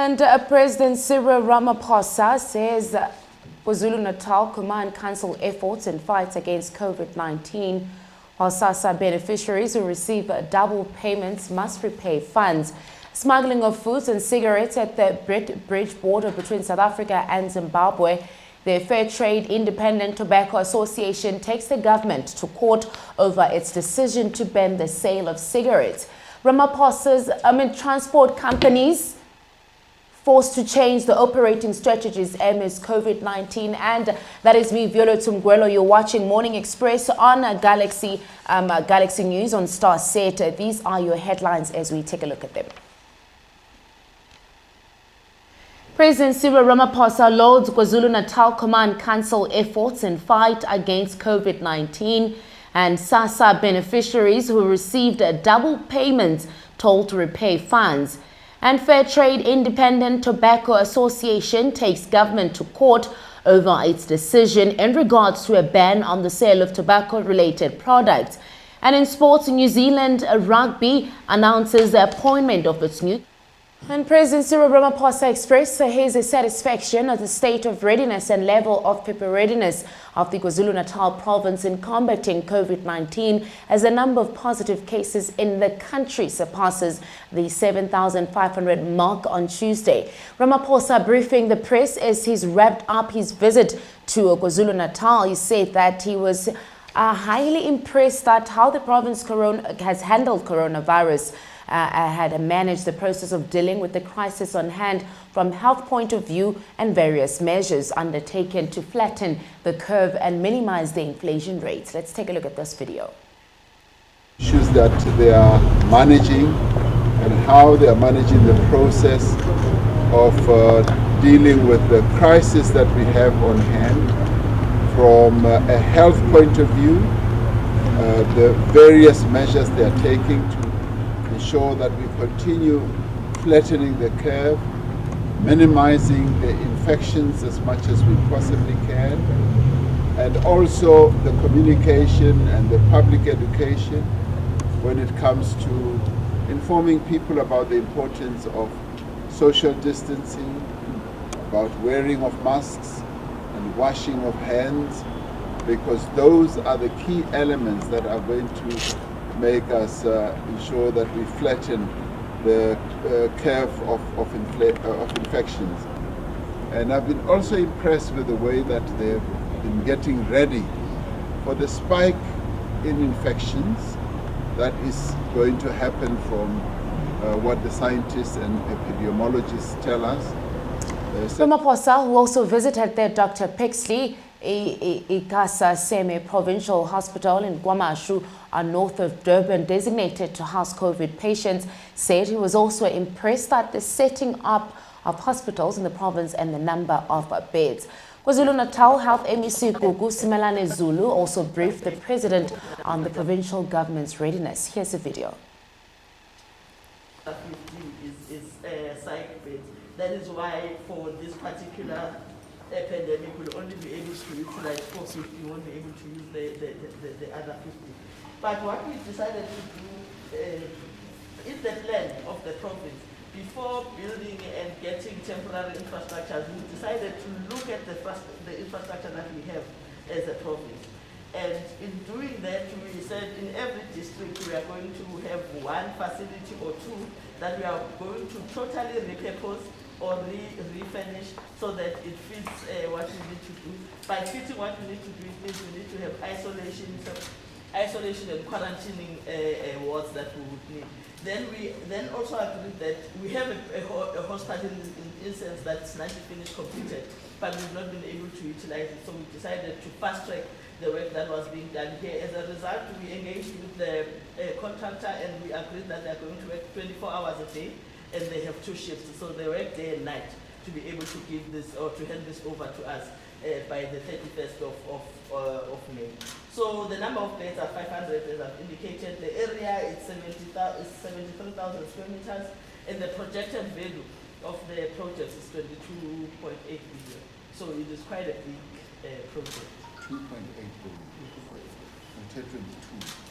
And President Cyril Ramaphosa says KwaZulu-Natal Command Council efforts in fight against COVID-19, while SASSA beneficiaries who receive double payments must repay funds. Smuggling of foods and cigarettes at the BEITBRIDGE border between South Africa and Zimbabwe. The Fair Trade Independent Tobacco Association takes the government to court over its decision to ban the sale of cigarettes. Ramaphosa's transport companies forced to change the operating strategies amidst COVID-19. And that is me, Violo Tumguelo. You're watching Morning Express on Galaxy News on Star Set. These are your headlines as we take a look at them. President Cyril Ramaphosa lauds KwaZulu-Natal Command Council efforts in fight against COVID-19 and SASSA beneficiaries who received double payments told to repay funds. And Fair Trade Independent Tobacco Association takes government to court over its decision in regards to a ban on the sale of tobacco-related products. And in sports, New Zealand Rugby announces the appointment of its new. And President Cyril Ramaphosa expressed his satisfaction at the state of readiness and level of preparedness of the KwaZulu-Natal province in combating COVID-19 as the number of positive cases in the country surpasses the 7,500 mark on Tuesday. Ramaphosa briefing the press as he's wrapped up his visit to KwaZulu-Natal. He said that he was highly impressed at how the province has handled coronavirus. Had managed the process of dealing with the crisis on hand from health point of view and various measures undertaken to flatten the curve and minimize the inflation rates. Let's take a look at this video. Issues that they are managing and how they are managing the process of dealing with the crisis that we have on hand from a health point of view, the various measures they are taking to ensure that we continue flattening the curve, minimizing the infections as much as we possibly can, and also the communication and the public education when it comes to informing people about the importance of social distancing, about wearing of masks and washing of hands, because those are the key elements that are going to make us ensure that we flatten the curve of infections. And I've been also impressed with the way that they've been getting ready for the spike in infections that is going to happen from what the scientists and epidemiologists tell us. Ramaphosa, who also visited the Dr. Pixley Ikasa Semi-Provincial Hospital in KwaMashu, north of Durban, designated to house COVID patients, said he was also impressed at the setting up of hospitals in the province and the number of beds. KwaZulu-Natal Health MEC Gugu Simelane Zulu also briefed the president on the provincial government's readiness. Here's a video. Is psych beds. That is why for this particular pandemic we'll only be able to utilize 450, we won't be able to use the other 50. But what we decided to do is the plan of the province. Before building and getting temporary infrastructures, we decided to look at the infrastructure that we have as a province. And in doing that, we said in every district we are going to have one facility or two that we are going to totally repurpose or refurnish so that it fits what we need to do. By fitting what we need to do, it means we need to have isolation and quarantining wards that we would need. Then we also agreed that we have a hospital in sense that's 90 finished completed, but we've not been able to utilize it. So we decided to fast track the work that was being done here. As a result, we engaged with the contractor and we agreed that they're going to work 24 hours a day and they have 2 shifts. So they work day and night to be able to give this or to hand this over to us by the 31st of May. So the number of beds are 500 as I've indicated. The area is 73,000 square meters and the projected value of the project is 22.8 billion. So it is quite a big project. 2.8 billion.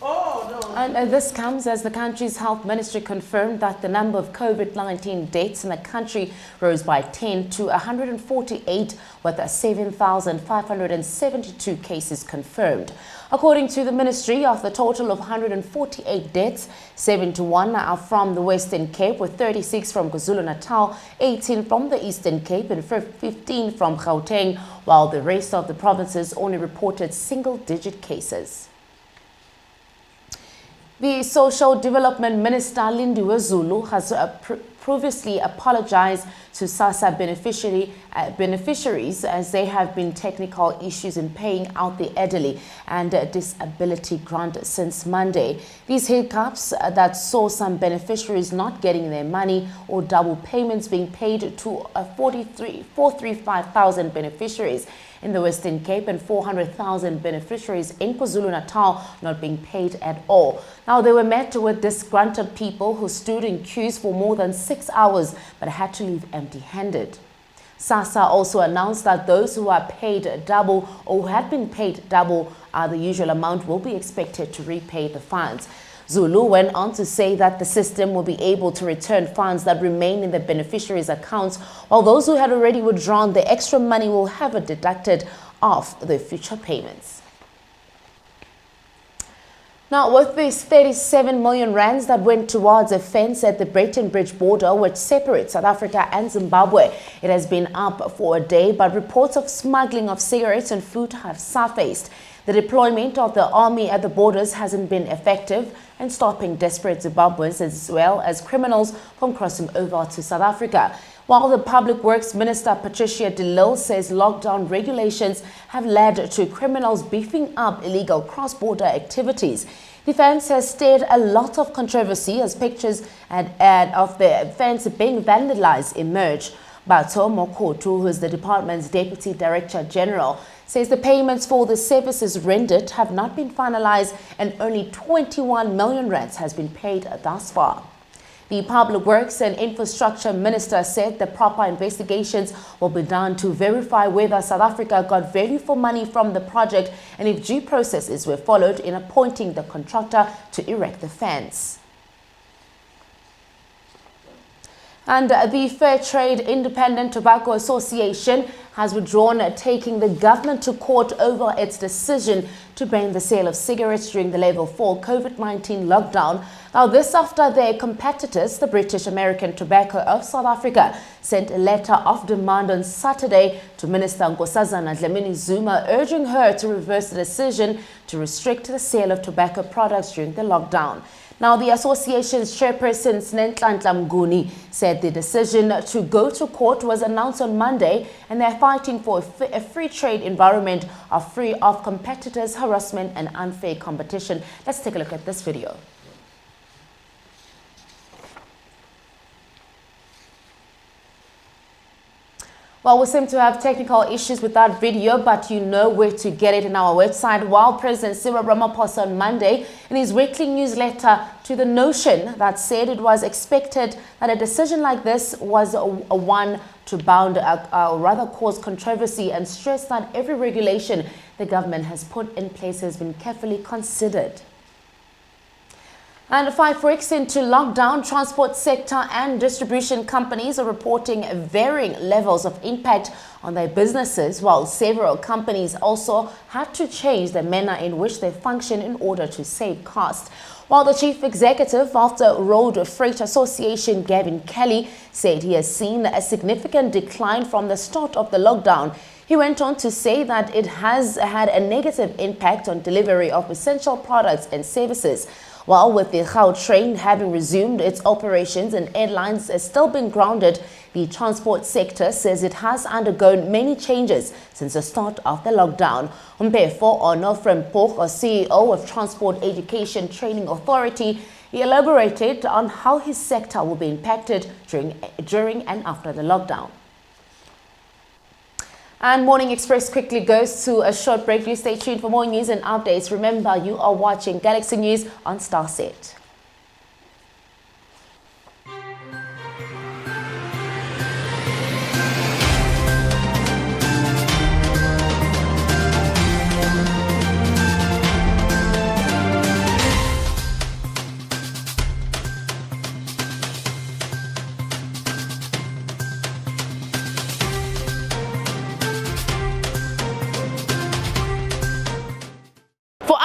Oh, no. And this comes as the country's health ministry confirmed that the number of COVID-19 deaths in the country rose by 10 to 148, with 7,572 cases confirmed. According to the ministry, of the total of 148 deaths, 71 are from the Western Cape, with 36 from KwaZulu-Natal, 18 from the Eastern Cape, and 15 from Gauteng, while the rest of the provinces only reported single-digit cases. The Social Development Minister Lindiwe Zulu has previously apologized to SASSA beneficiaries as there have been technical issues in paying out the elderly and disability grant since Monday. These hiccups that saw some beneficiaries not getting their money or double payments being paid to 435,000 beneficiaries in the Western Cape and 400,000 beneficiaries in KwaZulu-Natal not being paid at all. Now, they were met with disgruntled people who stood in queues for more than 6 hours but had to leave empty-handed. SASSA also announced that those who are paid double or who had been paid double the usual amount will be expected to repay the funds. Zulu went on to say that the system will be able to return funds that remain in the beneficiaries' accounts, while those who had already withdrawn the extra money will have it deducted off their future payments. Now, with these 37 million rands that went towards a fence at the BEITBRIDGE border which separates South Africa and Zimbabwe, it has been up for a day, but reports of smuggling of cigarettes and food have surfaced. The deployment of the army at the borders hasn't been effective in stopping desperate Zimbabweans as well as criminals from crossing over to South Africa. While the Public Works Minister Patricia de Lille says lockdown regulations have led to criminals beefing up illegal cross-border activities, Defence has stirred a lot of controversy as pictures of the fence being vandalized emerge. Bato Mokotu, who is the department's Deputy Director General, says the payments for the services rendered have not been finalized and only 21 million rands has been paid thus far. The Public Works and Infrastructure Minister said the proper investigations will be done to verify whether South Africa got value for money from the project and if due processes were followed in appointing the contractor to erect the fence. And the Fair Trade Independent Tobacco Association has withdrawn, taking the government to court over its decision to ban the sale of cigarettes during the level 4 COVID-19 lockdown. Now, this after their competitors, the British American Tobacco of South Africa, sent a letter of demand on Saturday to Minister Nkosazana Dlamini Zuma, urging her to reverse the decision to restrict the sale of tobacco products during the lockdown. Now, the association's chairperson, Snenhlanhla Mnguni, said the decision to go to court was announced on Monday and they're fighting for a free trade environment free of competitors, harassment and unfair competition. Let's take a look at this video. Well, we seem to have technical issues with that video, but you know where to get it in our website. While President Cyril Ramaphosa on Monday, in his weekly newsletter, to the notion that said it was expected that a decision like this was a one to bound, rather cause controversy, and stressed that every regulation the government has put in place has been carefully considered. And 5 weeks into lockdown, transport sector and distribution companies are reporting varying levels of impact on their businesses, while several companies also had to change the manner in which they function in order to save costs. While the chief executive of the Road Freight Association, Gavin Kelly, said he has seen a significant decline from the start of the lockdown, he went on to say that it has had a negative impact on delivery of essential products and services. While with the Gautrain having resumed its operations and airlines has still been grounded, the transport sector says it has undergone many changes since the start of the lockdown. Umpefo Onofrempok, CEO of Transport Education Training Authority, he elaborated on how his sector will be impacted during and after the lockdown. And Morning Express quickly goes to a short break. You stay tuned for more news and updates. Remember, you are watching Galaxy News on Starset.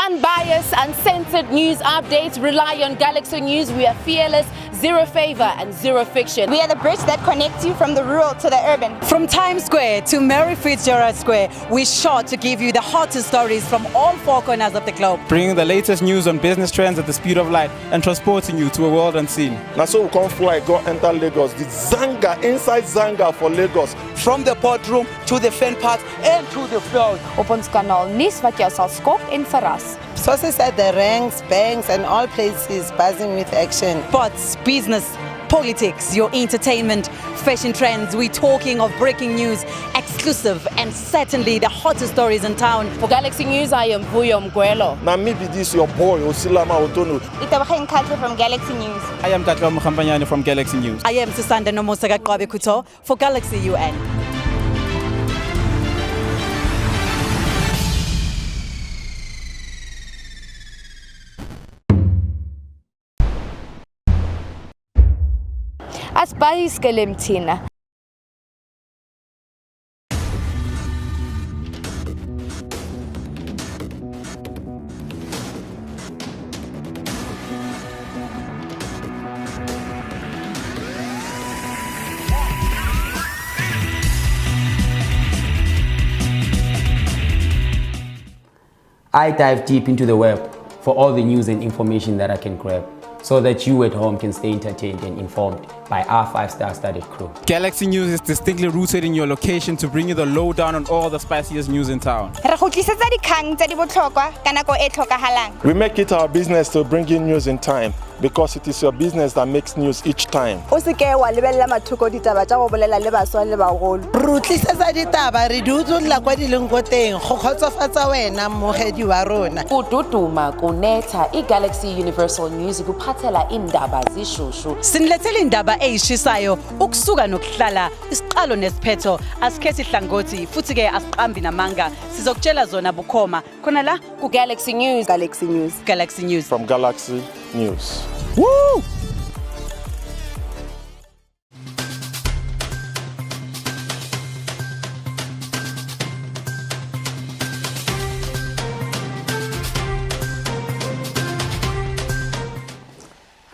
Unbiased, uncensored news updates rely on Galaxy News. We are fearless, zero favor and zero fiction. We are the bridge that connects you from the rural to the urban. From Times Square to Mary Fitzgerald Square, we're sure to give you the hottest stories from all four corners of the globe. Bringing the latest news on business trends at the speed of light and transporting you to a world unseen. Now so we come fly, go enter Lagos. The Zanga, inside Zanga for Lagos. From the boardroom to the fan park and to the field. Op ons kanaal nuus wat jou sal skok en verras. Sources at the ranks, banks and all places buzzing with action. Sports, business, politics, your entertainment, fashion trends. We're talking of breaking news, exclusive and certainly the hottest stories in town. For Galaxy News, I am Vuyo Mgwelo. Now maybe this your boy, Osilama Otono. Itabakheng Khatlo from Galaxy News. I am Katla Mukhampanyane from Galaxy News. I am Susanda Nomosaka Qabe Kuto for Galaxy UN. Asbayiskele mthina. I dive deep into the web for all the news and information that I can grab, so that you at home can stay entertained and informed by our 5-star studded crew. Galaxy News is distinctly rooted in your location to bring you the lowdown on all the spiciest news in town. We make it our business to bring in news in time, because it is your business that makes news each time. Kududuma kunetha iGalaxy Universal News kuphathela indaba zishushu. Sinilethele indaba eyishisayo ukusuka nokuhlala isiqalo nesiphetho asikhethi hlangothi futhi ke asiqambi namanga sizokutshela zona bukhoma khona la ku Galaxy News. Galaxy News. Galaxy News. From Galaxy News. Woo!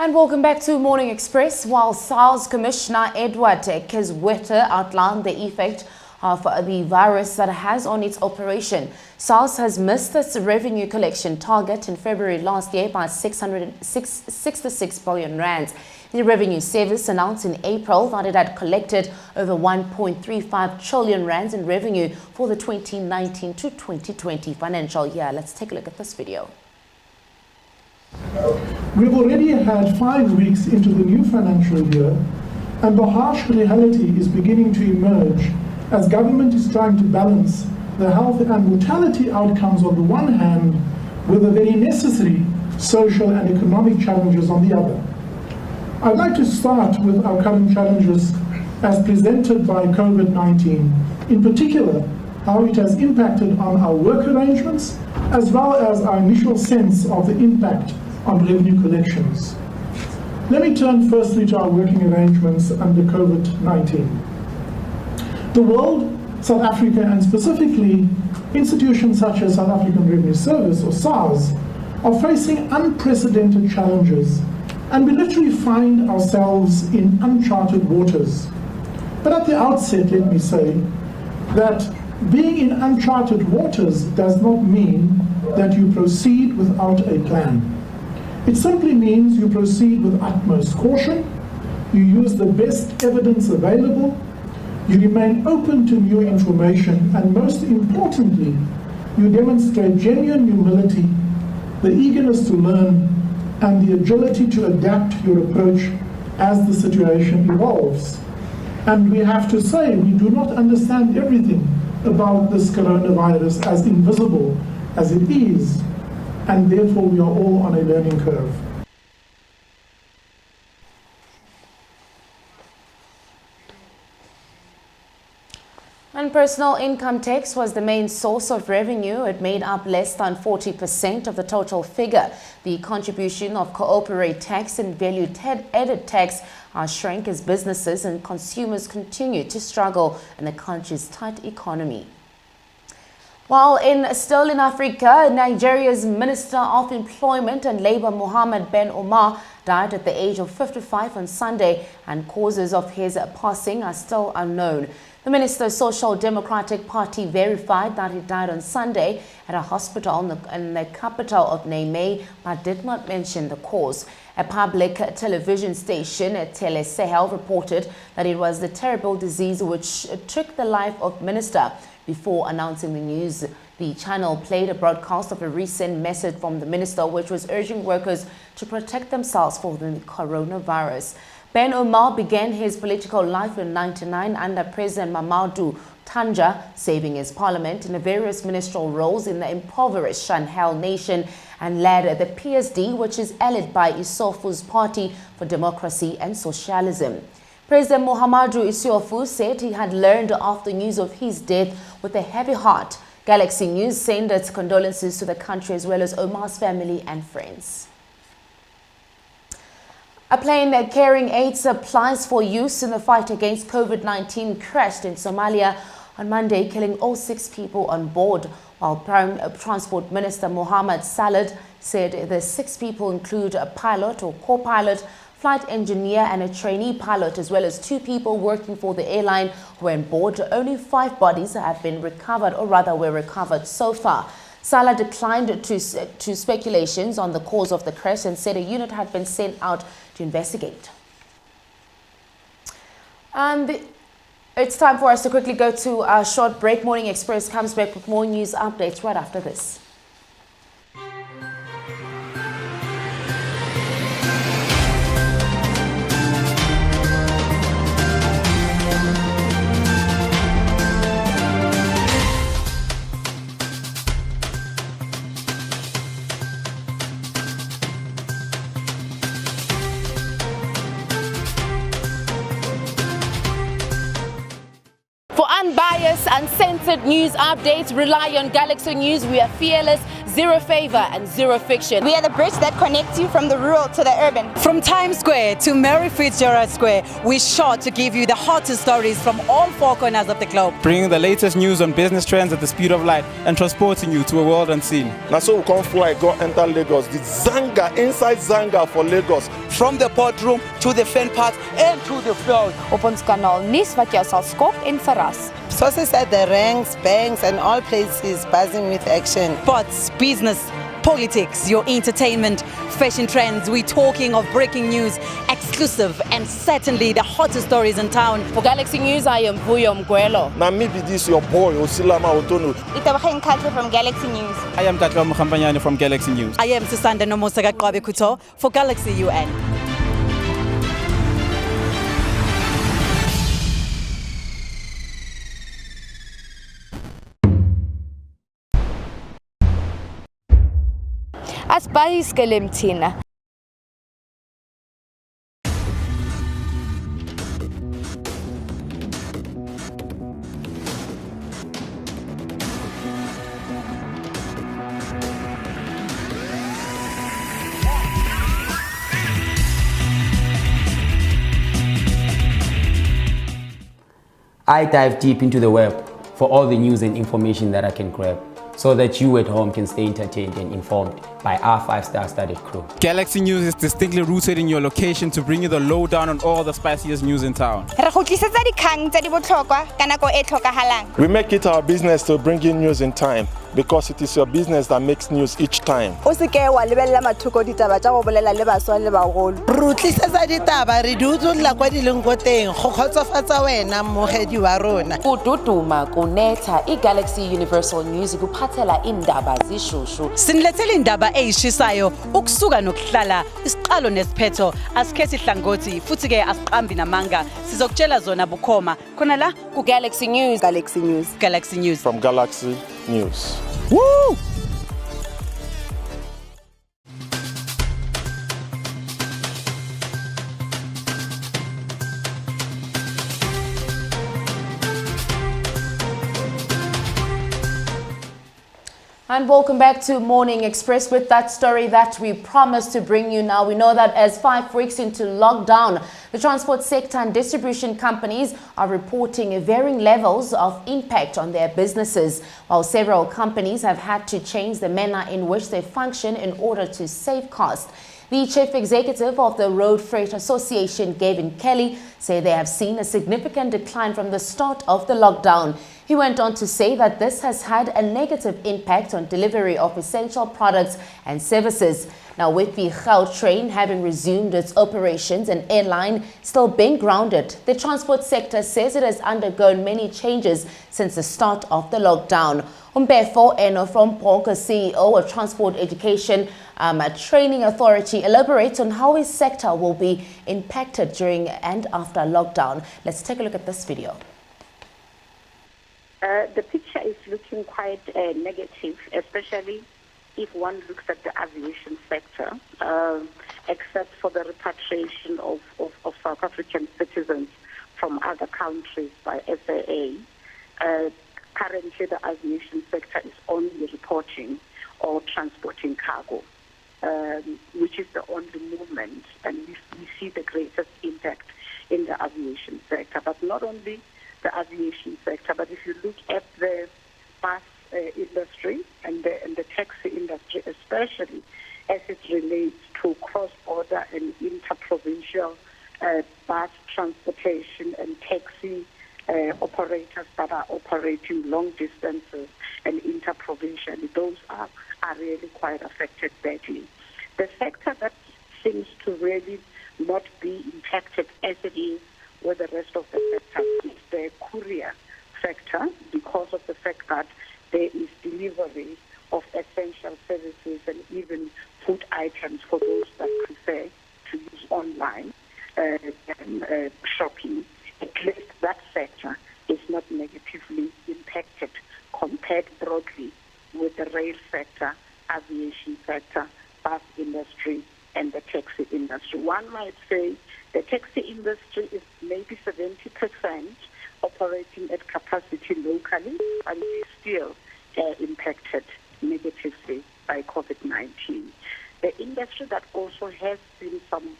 And welcome back to Morning Express. While SARS Commissioner Edward Kesweta outlined the effect of the virus that has on its operation, SARS has missed its revenue collection target in February last year by 66 billion rands. The Revenue Service announced in April that it had collected over 1.35 trillion rands in revenue for the 2019 to 2020 financial year. Let's take a look at this video. We've already had 5 weeks into the new financial year, and the harsh reality is beginning to emerge as government is trying to balance the health and mortality outcomes on the one hand with the very necessary social and economic challenges on the other. I'd like to start with our current challenges as presented by COVID-19, in particular how it has impacted on our work arrangements, as well as our initial sense of the impact on revenue collections. Let me turn firstly to our working arrangements under COVID-19. The world, South Africa, and specifically institutions such as South African Revenue Service, or SARS, are facing unprecedented challenges, and we literally find ourselves in uncharted waters. But at the outset, let me say that being in uncharted waters does not mean that you proceed without a plan. It simply means you proceed with utmost caution, you use the best evidence available, you remain open to new information, and most importantly, you demonstrate genuine humility, the eagerness to learn, and the agility to adapt your approach as the situation evolves. And we have to say, we do not understand everything about this coronavirus, as invisible as it is, and therefore we are all on a learning curve. And personal income tax was the main source of revenue. It made up less than 40% of the total figure. The contribution of corporate tax and value-added tax shrank as businesses and consumers continue to struggle in the country's tight economy. While still in Africa, Nigeria's Minister of Employment and Labour Mohammed Ben Omar died at the age of 55 on Sunday, and causes of his passing are still unknown. The minister's Social Democratic Party verified that he died on Sunday at a hospital in the capital of Niamey, but did not mention the cause. A public television station, Tele Sahel, reported that it was the terrible disease which took the life of Minister. Before announcing the news, the channel played a broadcast of a recent message from the minister, which was urging workers to protect themselves from the coronavirus. Ben Omar began his political life in 1999 under President Mamadou Tanja, serving as parliament in various ministerial roles in the impoverished Sahel nation, and led the PSD, which is allied by Issoufou's Party for Democracy and Socialism. President Mahamadou Issoufou said he had learned after news of his death with a heavy heart. Galaxy News sent its condolences to the country as well as Omar's family and friends. A plane carrying aid supplies for use in the fight against COVID-19 crashed in Somalia on Monday, killing all 6 people on board, while Prime Transport Minister Mohammed Salad said the 6 people include a pilot or co-pilot, flight engineer and a trainee pilot, as well as 2 people working for the airline who were on board. Only 5 bodies have been recovered, or rather were recovered so far. Salah declined to speculations on the cause of the crash and said a unit had been sent out to investigate. And it's time for us to quickly go to a short break. Morning Express comes back with more news updates right after this. For unbiased, uncensored news updates, rely on Galaxy News. We are fearless, zero favor and zero fiction. We are the bridge that connects you from the rural to the urban. From Times Square to Mary Fitzgerald Square, we're sure to give you the hottest stories from all 4 corners of the globe. Bringing the latest news on business trends at the speed of light and transporting you to a world unseen. Now so we come fly, go enter Lagos, the Zanga, inside Zanga for Lagos. From the boardroom to the fan park and to the floor. Op ons kanaal nuus wat jou sal skok en verras. Sources at the ranks, banks and all places buzzing with action. Sports, business, politics, your entertainment, fashion trends. We're talking of breaking news, exclusive and certainly the hottest stories in town. For Galaxy News, I am Vuyo Mgwelo. Now maybe this your boy, Osilama Otono. Untitled from Galaxy News. I am Katla Mkhambanyane from Galaxy News. I am Sisanda Nomosaga Kwabe Kuto for Galaxy UN. Asbayiskelem thina. I dive deep into the web for all the news and information that I can grab, so that you at home can stay entertained and informed by our 5-star studded crew. Galaxy News is distinctly rooted in your location to bring you the lowdown on all the spiciest news in town. We make it our business to bring in news in time, because it is your business that makes news each time. Galaxy Universal News kuphathela indaba zishushu. Sinilethele indaba eyishisayo ukusuka nokuhlala isiqalo nesiphetho asikhethi hlangothi futhi ke asiqambi namanga sizokutshela zona bukhoma khona la ku Galaxy News. Galaxy News. Galaxy News. From Galaxy News. Woo! And welcome back to Morning Express with that story that we promised to bring you now. We know that as 5 weeks into lockdown, The transport sector and distribution companies are reporting varying levels of impact on their businesses, while several companies have had to change the manner in which they function in order to save costs. The chief executive of the Road Freight Association, Gavin Kelly, said they have seen a significant decline from the start of the lockdown. He went on to say that this has had a negative impact on delivery of essential products and services. Now, with the Gautrain having resumed its operations and airline still being grounded, the transport sector says it has undergone many changes since the start of the lockdown. Umbefo Eno from Ponka, CEO of Transport Education Training Authority, elaborates on how his sector will be impacted during and after lockdown. Let's take a look at this video. The picture is looking quite negative, especially if one looks at the aviation sector, except for the repatriation of South African citizens from other countries by SAA. Currently, the aviation sector is only reporting or transporting cargo, which is the only movement, and we see the greatest impact in the aviation sector. But not only the aviation sector, but if you look at the bus industry and the taxi industry, especially as it relates to cross-border and inter-provincial bus transportation and taxi operators that are operating long distances and inter-provincially, those are really quite affected badly. The sector that seems to really not be impacted as it is with the rest of the sector is the courier sector, because of the fact that there is delivery of essential services and even food items for those that prefer to use online shopping. At least that sector is not negatively impacted compared broadly with the rail sector, aviation sector, bus industry, and the taxi industry. One might say the taxi industry is maybe 70% operating at capacity locally, and is still impacted negatively by COVID-19. The industry that also has seen some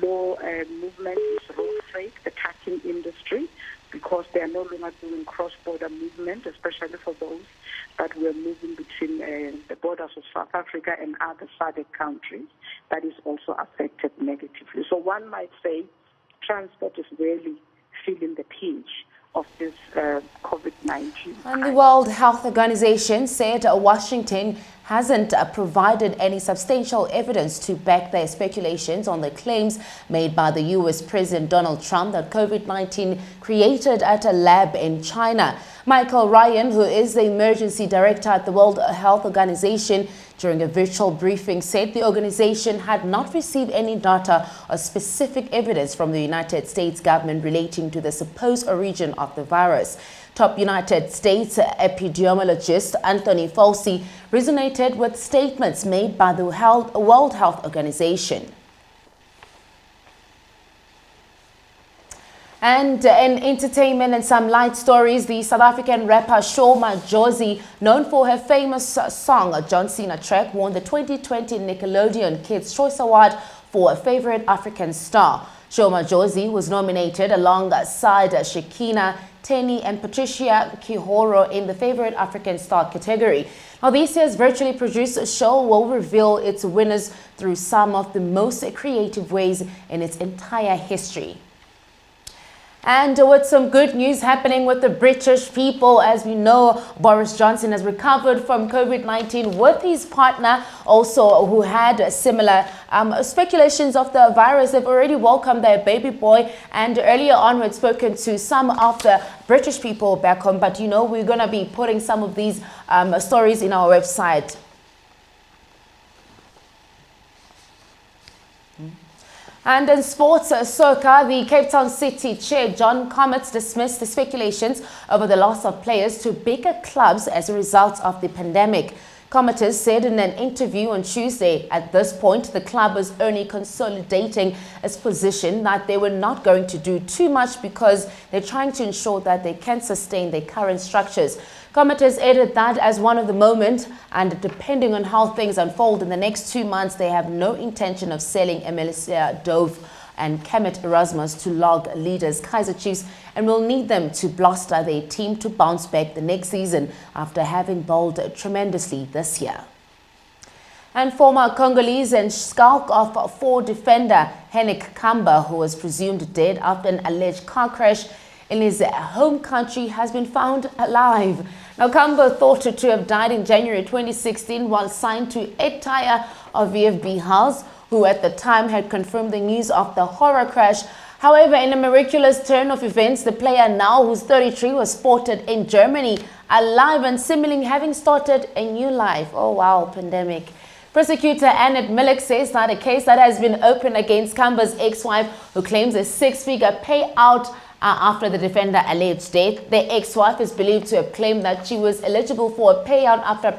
low movement is road freight, the trucking industry, because they are no longer doing cross-border movement, especially for those that were moving between the borders of South Africa and other SADC countries. That is also affected negatively. So one might say transport is really feeling the pinch of this COVID-19. And the World Health Organization said Washington hasn't provided any substantial evidence to back their speculations on the claims made by the U.S. President Donald Trump that COVID-19 created at a lab in China. Michael Ryan, who is the emergency director at the World Health Organization, during a virtual briefing said the organization had not received any data or specific evidence from the United States government relating to the supposed origin of the virus. Top United States epidemiologist Anthony Fauci resonated with statements made by the World Health Organization. And in entertainment and some light stories, the South African rapper MADJOZI, known for her famous song John Cena track, won the 2020 Nickelodeon Kids' Choice Award for a favorite African star. MADJOZI was nominated alongside Shekina, Tenny and Patricia Kihoro in the favorite African star category. Now, this year's virtually produced show will reveal its winners through some of the most creative ways in its entire history. And with some good news happening with the British people, as we know, Boris Johnson has recovered from COVID-19 with his partner, also who had similar speculations of the virus. They've already welcomed their baby boy, and earlier on we had spoken to some of the British people back home. But you know, we're going to be putting some of these stories in our website. And in sports soccer, the Cape Town City chair John Comets dismissed the speculations over the loss of players to bigger clubs as a result of the pandemic. Comets said in an interview on Tuesday, at this point, the club was only consolidating its position, that they were not going to do too much because they're trying to ensure that they can sustain their current structures. Commenters added that as one of the moment, and depending on how things unfold in the next 2 months, they have no intention of selling Emilia Dove and Kemet Erasmus to log leaders Kaizer Chiefs and will need them to bolster their team to bounce back the next season after having bowled tremendously this year. And former Congolese and skulk of forward defender Henrik Kamba, who was presumed dead after an alleged car crash in his home country, has been found alive. Now, Kamba thought to have died in January 2016 while signed to Etaya of VfB House, who at the time had confirmed the news of the horror crash. However, in a miraculous turn of events, the player now, who's 33, was spotted in Germany alive and seemingly having started a new life. Oh wow, pandemic. Prosecutor Annette Millick says that a case that has been opened against Kamba's ex-wife, who claims a six-figure payout after the defender alleged death. The ex-wife is believed to have claimed that she was eligible for a payout after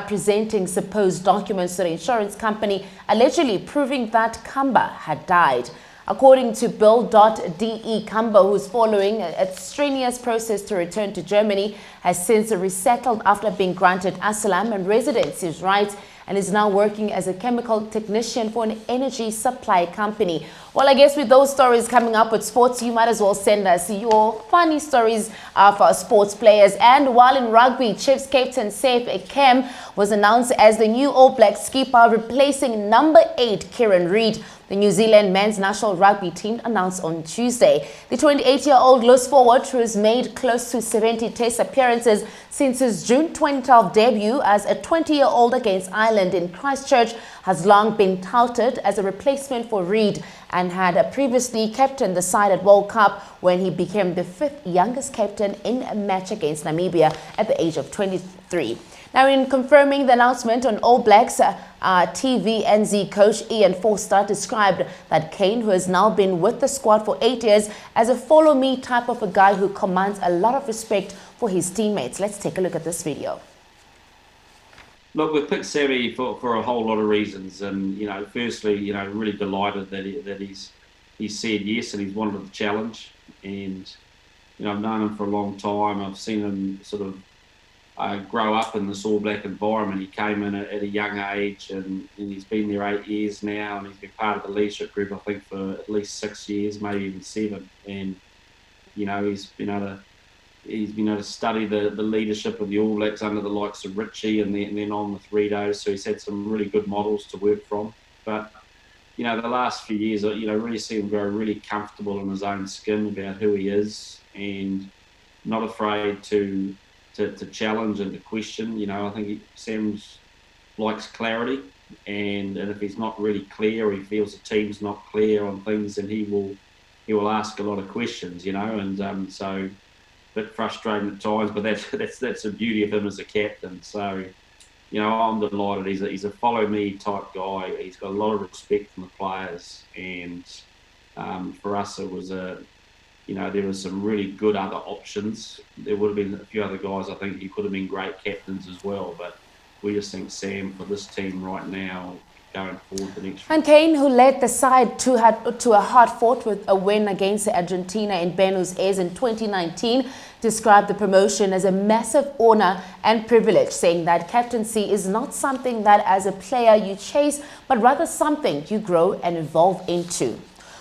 presenting supposed documents to the insurance company, allegedly proving that Kamba had died. According to Bill.de, Kamba, who is following a strenuous process to return to Germany, has since resettled after being granted asylum and residency rights, and is now working as a chemical technician for an energy supply company. Well, I guess with those stories coming up with sports, you might as well send us your funny stories for sports players. And while in rugby, Chiefs captain Saif Ekem was announced as the new All Blacks skipper, replacing number 8 Kieran Reid. The New Zealand men's national rugby team announced on Tuesday. The 28-year-old loose forward, who has made close to 70 test appearances since his June 2012 debut as a 20-year-old against Ireland in Christchurch, has long been touted as a replacement for Reid and had previously captained the side at World Cup when he became the 5th youngest captain in a match against Namibia at the age of 23. Now, in confirming the announcement on All Blacks, TVNZ coach Ian Forster described that Kane, who has now been with the squad for 8 years, as a follow-me type of a guy who commands a lot of respect for his teammates. Let's take a look at this video. Look, we've picked Sammy for a whole lot of reasons, and firstly, really delighted that he's said yes and he's wanted the challenge. And I've known him for a long time. I've seen him sort of grow up in this All Black environment. He came in at a young age, and he's been there 8 years now, and he's been part of the leadership group, I think, for at least 6 years, maybe even 7. And he's been able to study the leadership of the All Blacks under the likes of Richie, and then on with Rito. So he's had some really good models to work from. But the last few years, really see him grow really comfortable in his own skin about who he is, and not afraid to challenge and to question. I think Sam likes clarity, and if he's not really clear, or he feels the team's not clear on things, then he will ask a lot of questions. And so a bit frustrating at times, but that's the beauty of him as a captain. So I'm delighted. He's a follow me type guy. He's got a lot of respect from the players, and for us it was there was some really good other options. There would have been a few other guys I think he could have been great captains as well, but we just think Sam, for this team right now, going forward the next. And Kane, who led the side to a hard-fought with a win against Argentina in Buenos Aires in 2019, described the promotion as a massive honor and privilege, saying that captaincy is not something that as a player you chase, but rather something you grow and evolve into.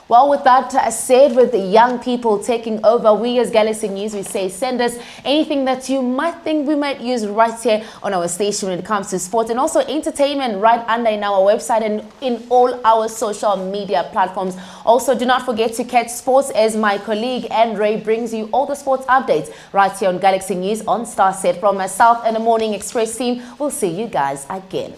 Well, with that said, with the young people taking over, we as Galaxy News, we say send us anything that you might think we might use right here on our station when it comes to sports and also entertainment right under in our website and in all our social media platforms. Also, do not forget to catch sports as my colleague Andre brings you all the sports updates right here on Galaxy News on Star Set. From myself and the Morning Express team, we'll see you guys again.